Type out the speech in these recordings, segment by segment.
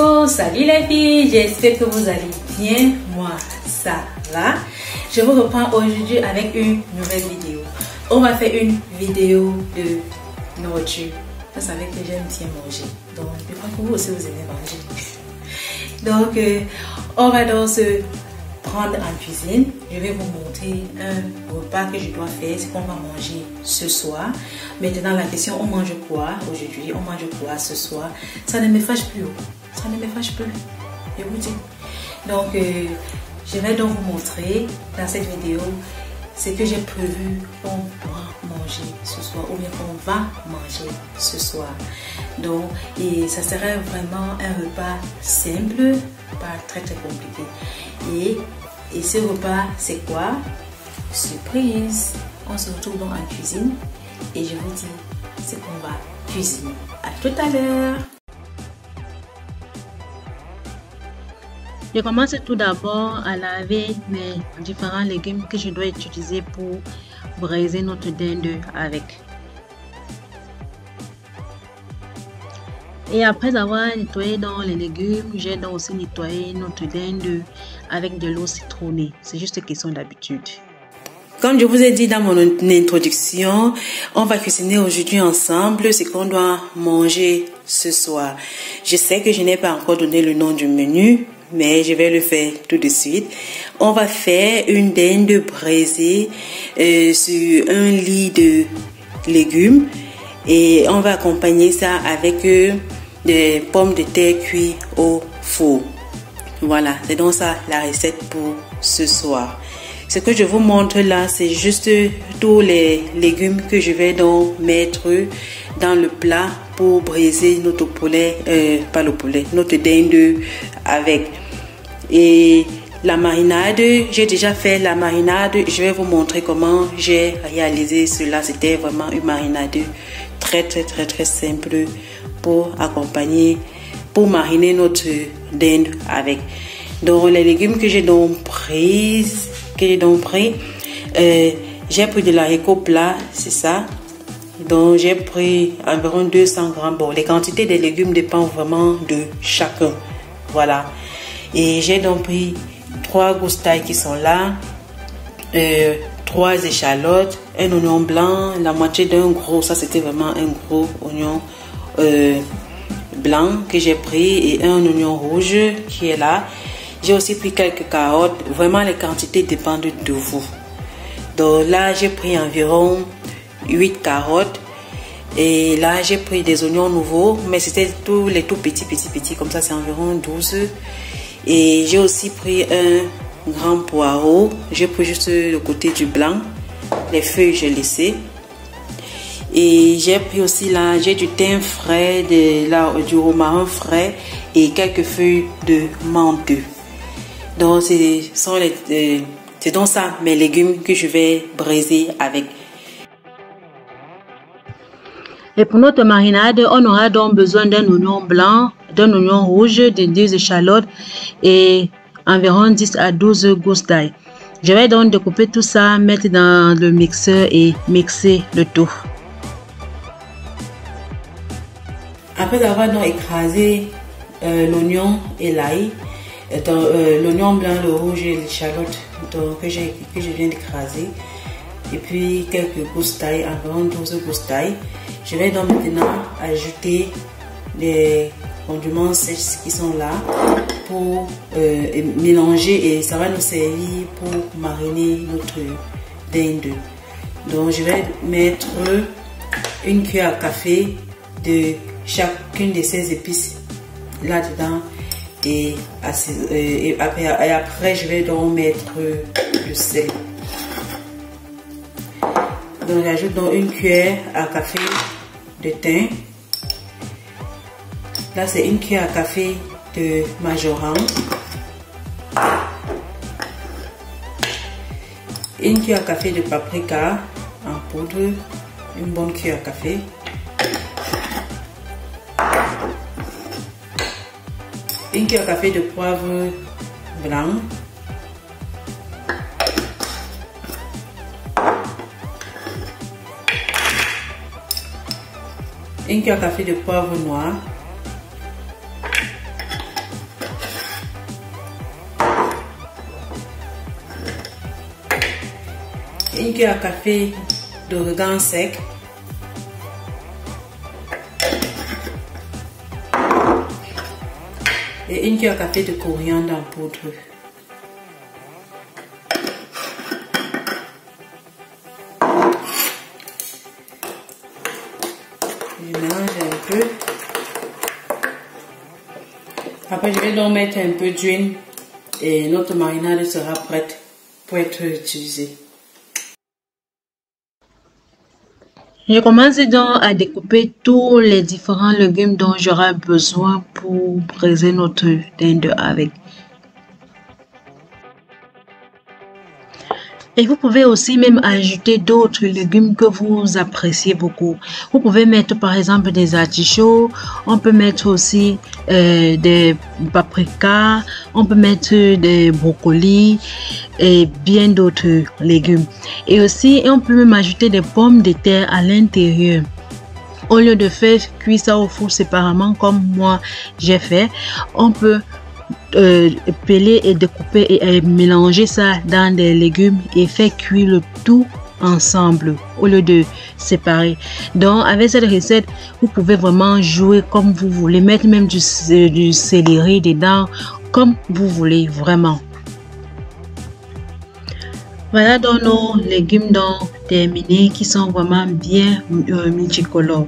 Coucou, salut les filles, j'espère que vous allez bien, moi ça va. Je vous reprends aujourd'hui avec une nouvelle vidéo. On va faire une vidéo de nourriture. Vous savez que j'aime bien manger, donc je crois que vous aussi vous aimez manger. Donc on va donc se prendre en cuisine. Je vais vous montrer un repas que je dois faire, ce qu'on va manger ce soir. Maintenant la question, on mange quoi aujourd'hui, on mange quoi ce soir? Ça ne me fâche plus, ça ne me fâche plus, je vous dis. Donc je vais donc vous montrer dans cette vidéo ce que j'ai prévu qu'on doit manger ce soir ou bien qu'on va manger ce soir. Donc, et ça serait vraiment un repas simple, pas très compliqué. Et ce repas, c'est quoi? Surprise! On se retrouve donc en cuisine et je vous dis ce qu'on va cuisiner. À tout à l'heure! Je commence tout d'abord à laver mes différents légumes que je dois utiliser pour braiser notre dinde avec. Et après avoir nettoyé dans les légumes, j'ai donc aussi nettoyé notre dinde avec de l'eau citronnée. C'est juste une question d'habitude. Comme je vous ai dit dans mon introduction, on va cuisiner aujourd'hui ensemble ce qu'on doit manger ce soir. Je sais que je n'ai pas encore donné le nom du menu, mais je vais le faire tout de suite. On va faire une dinde braisée sur un lit de légumes et on va accompagner ça avec des pommes de terre cuites au four. Voilà, c'est donc ça la recette pour ce soir. Ce que je vous montre là, c'est juste tous les légumes que je vais donc mettre dans le plat pour braiser notre poulet, pas le poulet, notre dinde avec. Et la marinade, j'ai déjà fait la marinade, je vais vous montrer comment j'ai réalisé cela. C'était vraiment une marinade très simple pour accompagner, pour mariner notre dinde avec. Donc les légumes que j'ai donc pris, j'ai pris de l'haricot plat, c'est ça. Donc j'ai pris environ 200 grammes. Bon, les quantités des légumes dépendent vraiment de chacun. Voilà. Et j'ai donc pris 3 gousses d'ail qui sont là, 3 échalotes, un oignon blanc, la moitié d'un gros, ça c'était vraiment un gros oignon blanc que j'ai pris et un oignon rouge qui est là. J'ai aussi pris quelques carottes. Vraiment les quantités dépendent de vous. Donc là j'ai pris environ 8 carottes. Et là j'ai pris des oignons nouveaux, mais c'était tous les tout petits comme ça, c'est environ 12. Et j'ai aussi pris un grand poireau. J'ai pris juste le côté du blanc. Les feuilles j'ai laissé. Et j'ai pris aussi là, j'ai du thym frais, du romarin frais et quelques feuilles de menthe. Donc c'est donc ça mes légumes que je vais braiser avec. Et pour notre marinade, on aura donc besoin d'un oignon blanc, d'un oignon rouge, de 2 échalotes et environ 10 à 12 gousses d'ail. Je vais donc découper tout ça, mettre dans le mixeur et mixer le tout. Après avoir donc écrasé l'oignon et l'ail, l'oignon blanc, le rouge et l'échalote que je viens d'écraser, et puis quelques gousses d'ail, environ 12 gousses d'ail. Je vais donc maintenant ajouter les condiments secs qui sont là pour mélanger et ça va nous servir pour mariner notre dinde. Donc je vais mettre une cuillère à café de chacune de ces épices là-dedans et après je vais donc mettre le sel. Donc j'ajoute donc une cuillère à café de thym. Là c'est une cuillère à café de majoran. Une cuillère à café de paprika en poudre. Une bonne cuillère à café. Une cuillère à café de poivre blanc. Une cuillère à café de poivre noir. une cuillère à café d'origan sec. Et une cuillère à café de coriandre en poudre. Je mélange un peu. Après, je vais donc mettre un peu d'huile et notre marinade sera prête pour être utilisée. Je commence donc à découper tous les différents légumes dont j'aurai besoin pour briser notre dinde avec. Et vous pouvez aussi même ajouter d'autres légumes que vous appréciez beaucoup. Vous pouvez mettre par exemple des artichauts, on peut mettre aussi des paprikas, on peut mettre des brocolis et bien d'autres légumes. Et aussi, on peut même ajouter des pommes de terre à l'intérieur. Au lieu de faire cuire ça au four séparément comme moi j'ai fait, on peut peler et découper et mélanger ça dans des légumes et faire cuire le tout ensemble au lieu de séparer. Donc avec cette recette, vous pouvez vraiment jouer comme vous voulez, mettre même du céleri dedans comme vous voulez vraiment. Voilà donc nos légumes donc terminés qui sont vraiment bien multicolores.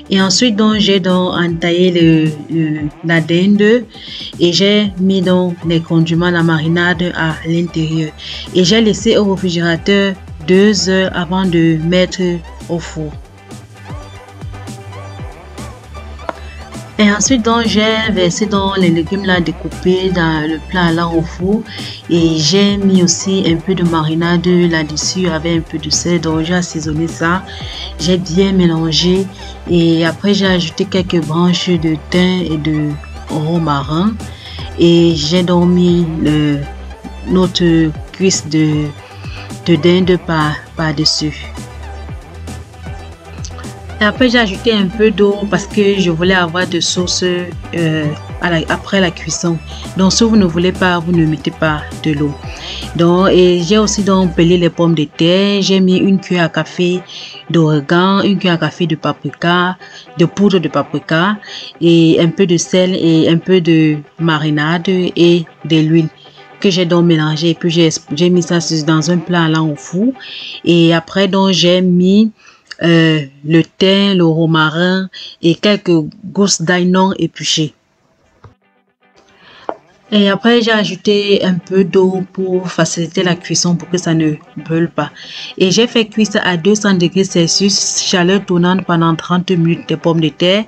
Et ensuite donc j'ai donc entaillé la dinde et j'ai mis donc les condiments, la marinade à l'intérieur. Et j'ai laissé au réfrigérateur 2 heures avant de mettre au four. Et ensuite donc j'ai versé dans les légumes là découpés dans le plat là au four et j'ai mis aussi un peu de marinade là-dessus avec un peu de sel. Donc j'ai assaisonné ça, j'ai bien mélangé et après j'ai ajouté quelques branches de thym et de romarin et j'ai donc mis notre cuisse de dinde par dessus. Et après, j'ai ajouté un peu d'eau parce que je voulais avoir de sauce après la cuisson. Donc, si vous ne voulez pas, vous ne mettez pas de l'eau. Donc, et j'ai aussi donc pelé les pommes de terre. J'ai mis une cuillère à café d'origan, une cuillère à café de paprika, de poudre de paprika et un peu de sel et un peu de marinade et de l'huile que j'ai donc mélangé. Et puis, j'ai mis ça dans un plat là au four. Et après, donc, j'ai mis le thym, le romarin et quelques gousses d'ail non épluchées. Et après, j'ai ajouté un peu d'eau pour faciliter la cuisson pour que ça ne brûle pas. Et j'ai fait cuire ça à 200 degrés Celsius, chaleur tournante pendant 30 minutes des pommes de terre.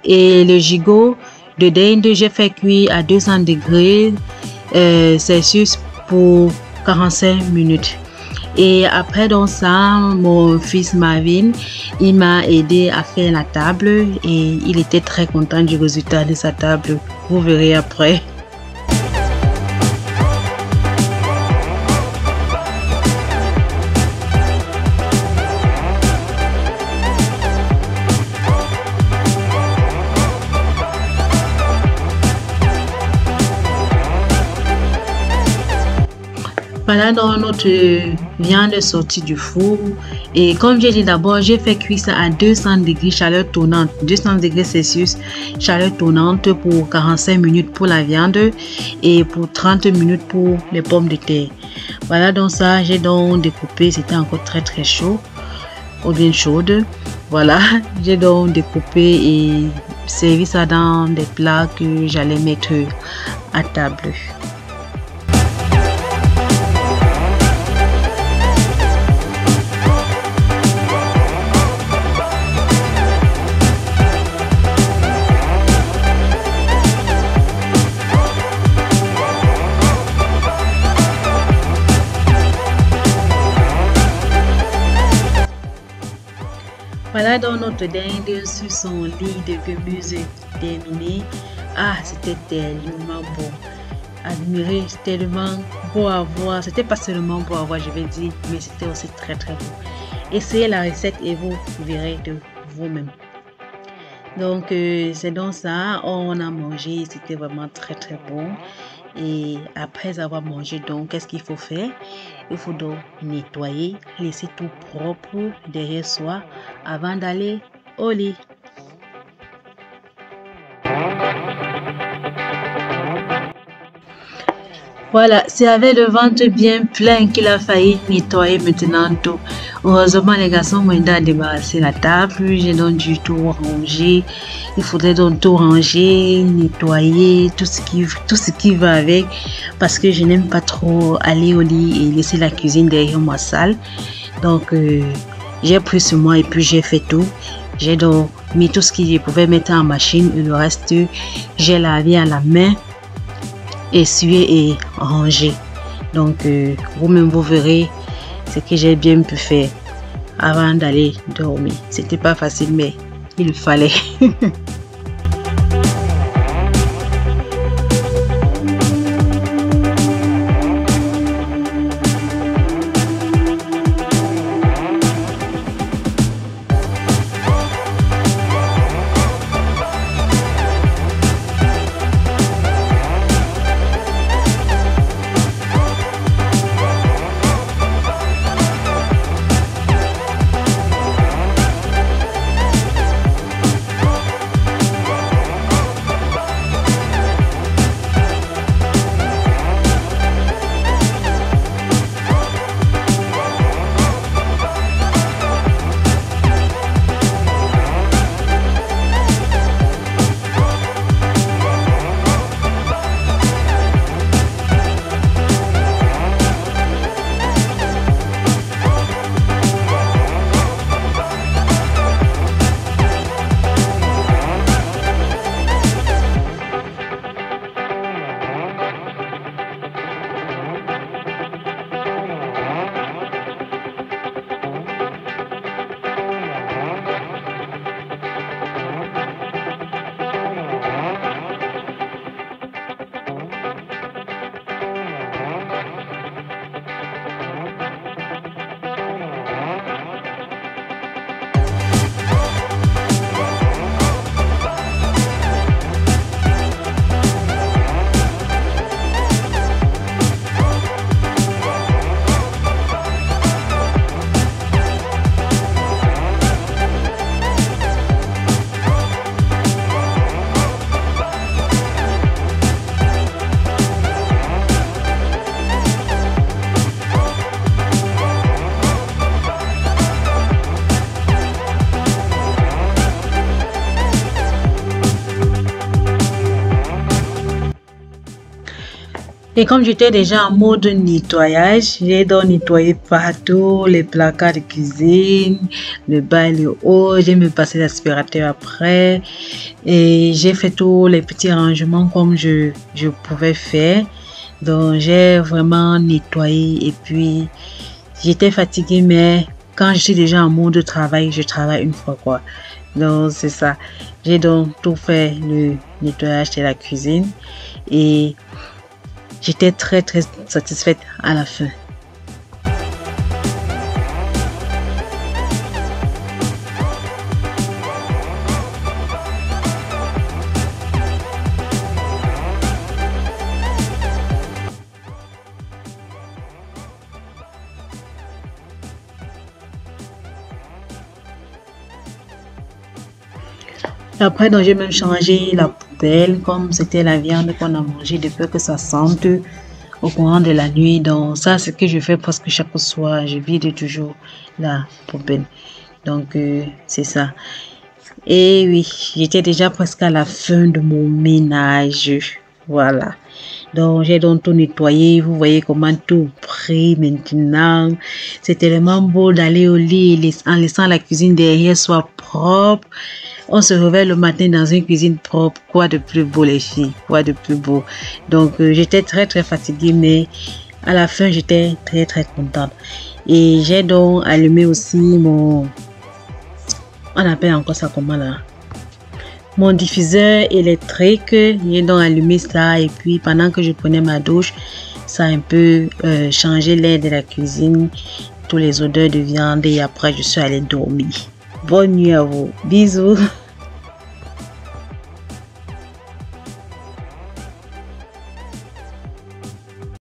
Et le gigot de dinde, j'ai fait cuire à 200 degrés Celsius pour 45 minutes. Et après donc ça, mon fils Marvin, il m'a aidé à faire la table et il était très content du résultat de sa table. Vous verrez après. Voilà donc notre viande sortie du four et comme j'ai dit d'abord, j'ai fait cuire ça à 200 degrés chaleur tournante, 200 degrés Celsius chaleur tournante pour 45 minutes pour la viande et pour 30 minutes pour les pommes de terre. Voilà donc ça, j'ai donc découpé, c'était encore très chaud ou bien chaude. Voilà, j'ai donc découpé et servi ça dans des plats que j'allais mettre à table. Voilà donc notre dinde sur son lit de gumuse terminé. Ah, c'était tellement beau. Admirer, tellement beau à voir. C'était pas seulement beau à voir, je vais dire, mais c'était aussi très beau. Essayez la recette et vous verrez de vous-même. Donc, c'est donc ça, on a mangé, c'était vraiment très très bon. Et après avoir mangé, donc, qu'est-ce qu'il faut faire? Il faut donc nettoyer, laisser tout propre derrière soi avant d'aller au lit. Voilà, c'est avec le ventre bien plein qu'il a failli nettoyer maintenant tout. Heureusement, les garçons m'ont aidé à débarrasser la table. J'ai donc dû tout ranger. Il faudrait donc tout ranger, nettoyer, tout ce qui va avec. Parce que je n'aime pas trop aller au lit et laisser la cuisine derrière ma salle. Donc, j'ai pris sur moi et puis j'ai fait tout. J'ai donc mis tout ce que je pouvais mettre en machine et le reste, j'ai lavé à la main, essuyé et rangé. Donc, vous-même, vous verrez ce que j'ai bien pu faire avant d'aller dormir. C'était pas facile, mais il fallait. Et comme j'étais déjà en mode nettoyage, j'ai donc nettoyé partout, les placards de cuisine, le bas et le haut. J'ai me passé l'aspirateur après. Et j'ai fait tous les petits rangements comme je pouvais faire. Donc j'ai vraiment nettoyé et puis j'étais fatiguée, mais quand je suis déjà en mode travail, je travaille une fois quoi. Donc c'est ça. J'ai donc tout fait le nettoyage de la cuisine et j'étais très très satisfaite à la fin. Après, donc j'ai même changé la poubelle comme c'était la viande qu'on a mangée de peur que ça sente au courant de la nuit. Donc ça, c'est ce que je fais presque chaque soir. Je vide toujours la poubelle. Donc c'est ça. Et oui, j'étais déjà presque à la fin de mon ménage. Voilà. Donc j'ai donc tout nettoyé. Vous voyez comment tout pris maintenant. C'est tellement beau d'aller au lit en laissant la cuisine derrière soi propre. On se réveille le matin dans une cuisine propre. Quoi de plus beau les filles? Quoi de plus beau? Donc j'étais très très fatiguée, mais à la fin j'étais très très contente. Et j'ai donc allumé aussi mon... On appelle encore ça comment là? Mon diffuseur électrique. J'ai donc allumé ça et puis pendant que je prenais ma douche, ça a un peu changé l'air de la cuisine, tous les odeurs de viande et après je suis allée dormir. Bonne nuit à vous. Bisous.